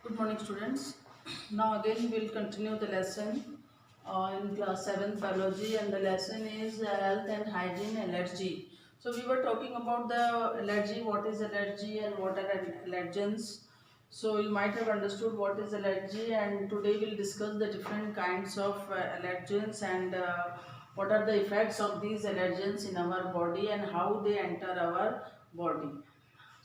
Good morning, students. Now again we'll continue the lesson in class 7 biology, and the lesson is health and hygiene allergy. So we were talking about the allergy, what is allergy and what are allergens. So you might have understood what is allergy, and today we'll discuss the different kinds of allergens and what are the effects of these allergens in our body and how they enter our body.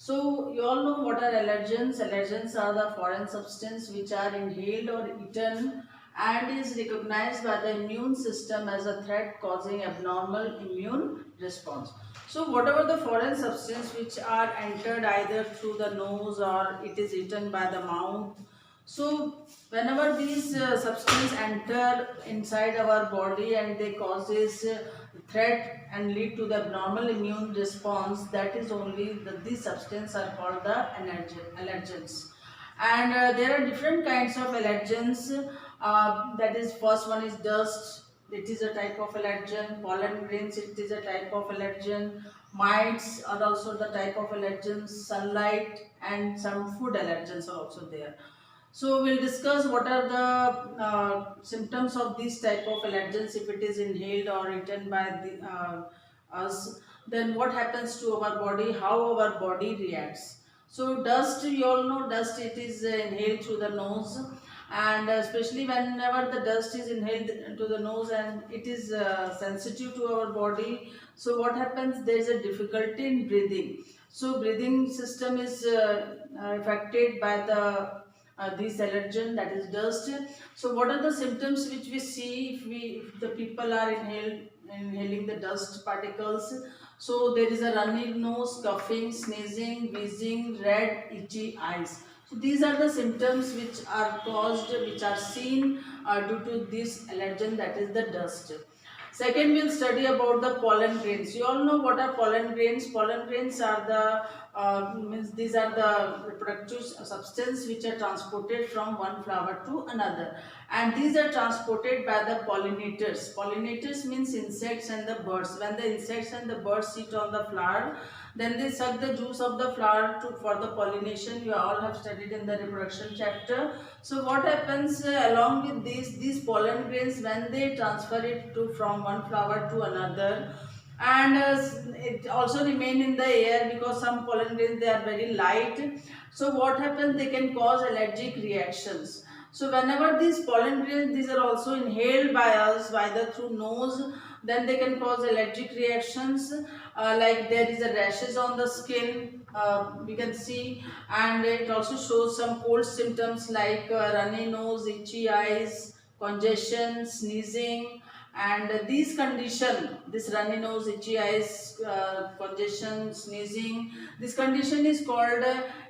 So you all know what are allergens. Allergens are the foreign substance which are inhaled or eaten and is recognized by the immune system as a threat causing abnormal immune response. So whatever the foreign substance which are entered either through the nose or it is eaten by the mouth. So whenever these substances enter inside our body and they causes threat and lead to the abnormal immune response, that is only these substances are called the allergens. And there are different kinds of allergens. That is, first one is dust. It is a type of allergen. Pollen grains, it is a type of allergen. Mites are also the type of allergens. Sunlight and some food allergens are also there. So we'll discuss what are the symptoms of these type of allergens if it is inhaled or eaten by us. Then what happens to our body, how our body reacts. So dust, you all know dust, it is inhaled through the nose, and especially whenever the dust is inhaled to the nose and it is sensitive to our body. So what happens, there is a difficulty in breathing. So breathing system is affected by this allergen, that is dust. So what are the symptoms which we see if the people are inhaling the dust particles? So there is a runny nose, coughing, sneezing, wheezing, red itchy eyes. So these are the symptoms which are caused, which are seen due to this allergen, that is the dust. Second, we'll study about the pollen grains. You all know what are pollen grains. Pollen grains are the means these are the reproductive substance which are transported from one flower to another, and these are transported by the pollinators. Pollinators means insects and the birds. When the insects and the birds sit on the flower, then they suck the juice of the flower for the pollination. You all have studied in the reproduction chapter. So what happens along with these pollen grains, when they transfer it to from one flower to another, and it also remain in the air because some pollen grains, they are very light. So what happens, they can cause allergic reactions. So whenever these pollen grains, these are also inhaled by us either through nose, then they can cause allergic reactions, like there is a rashes on the skin, we can see, and it also shows some cold symptoms like runny nose, itchy eyes, congestion, sneezing. And these condition, this runny nose, itchy eyes, congestion, sneezing, this condition is called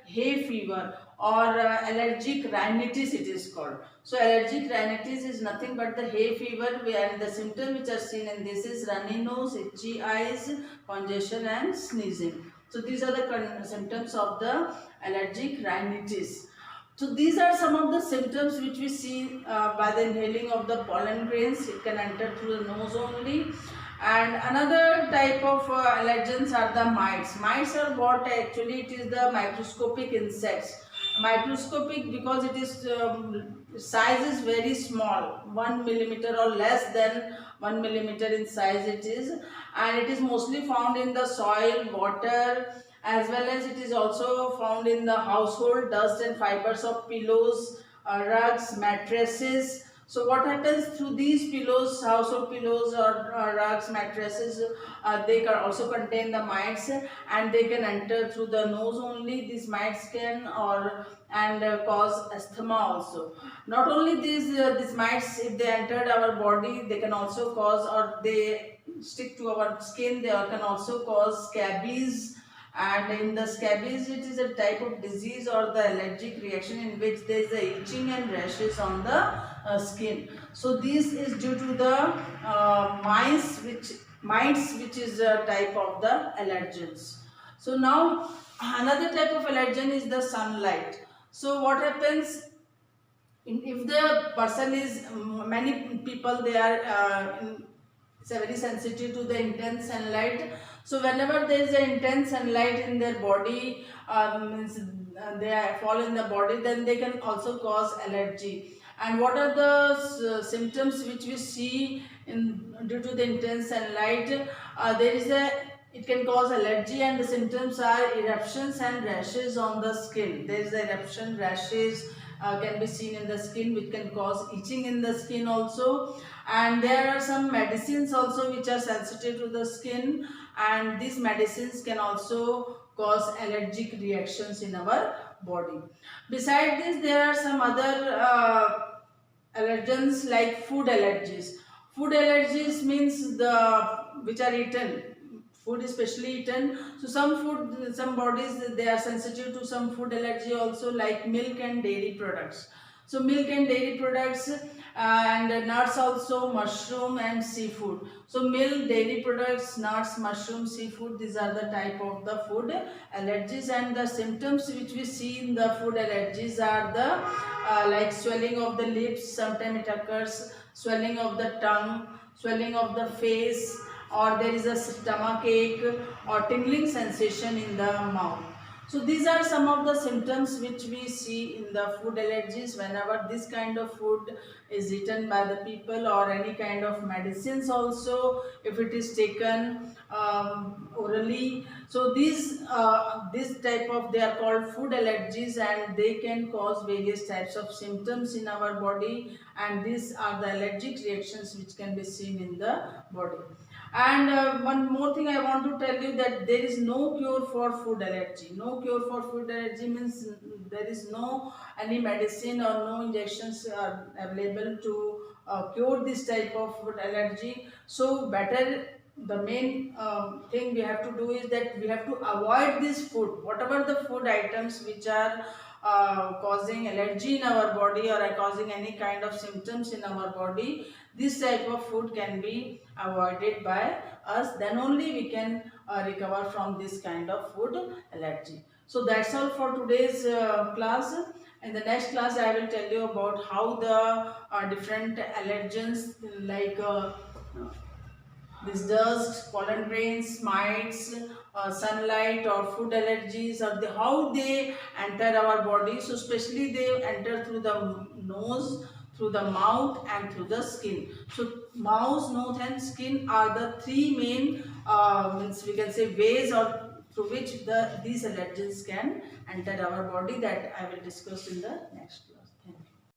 hay fever or allergic rhinitis, it is called. So allergic rhinitis is nothing but the hay fever, where the symptoms which are seen in this is runny nose, itchy eyes, congestion and sneezing. So these are the symptoms of the allergic rhinitis. So these are some of the symptoms which we see by the inhaling of the pollen grains. It can enter through the nose only. And another type of allergens are the mites. Mites are what, actually it is the microscopic insects. Microscopic because it is size is very small, 1 millimeter or less than 1 millimeter in size it is, and it is mostly found in the soil, water, as well as it is also found in the household dust and fibers of pillows, rugs, mattresses. So what happens through these pillows, household pillows or rugs, mattresses, they can also contain the mites, and they can enter through the nose only. These mites can or and cause asthma also. Not only these mites, if they entered our body, they can also cause, or they stick to our skin, they can also cause scabies. And in the scabies, it is a type of disease or the allergic reaction in which there is a itching and rashes on the skin. So this is due to the mites, which is a type of the allergens. So now another type of allergen is the sunlight. So what happens, if the person is, many people, they are very sensitive to the intense sunlight. So whenever there is an intense sunlight in their body, they fall in the body, then they can also cause allergy. And what are the symptoms which we see in due to the intense sunlight? There is a It can cause allergy, and the symptoms are eruptions and rashes on the skin. There is eruption, rashes can be seen in the skin, which can cause itching in the skin also. And there are some medicines also which are sensitive to the skin, and these medicines can also cause allergic reactions in our body. Besides this, there are some other allergens like food allergies. Food allergies means the which are eaten, food is specially eaten. So some bodies, they are sensitive to some food allergy also, like milk and dairy products. So milk and dairy products, and nuts also, mushroom and seafood. So milk, dairy products, nuts, mushroom, seafood, these are the type of the food allergies. And the symptoms which we see in the food allergies are the like swelling of the lips, sometimes it occurs, swelling of the tongue, swelling of the face, or there is a stomach ache or tingling sensation in the mouth. So these are some of the symptoms which we see in the food allergies whenever this kind of food is eaten by the people, or any kind of medicines also if it is taken orally. So this type of, they are called food allergies, and they can cause various types of symptoms in our body, and these are the allergic reactions which can be seen in the body. And one more thing I want to tell you, that there is no cure for food allergy. No cure for food allergy means there is no any medicine or no injections are available to cure this type of food allergy. So better, the main thing we have to do is that we have to avoid this food, whatever the food items which are causing allergy in our body, or are causing any kind of symptoms in our body. This type of food can be avoided by us, then only we can recover from this kind of food allergy. So that's all for today's class. In the next class I will tell you about how the different allergens like this dust, pollen grains, mites, sunlight or food allergies, or how they enter our body. So especially they enter through the nose, through the mouth and through the skin. So mouth, nose and skin are the three main means we can say ways or through which these allergens can enter our body, that I will discuss in the next.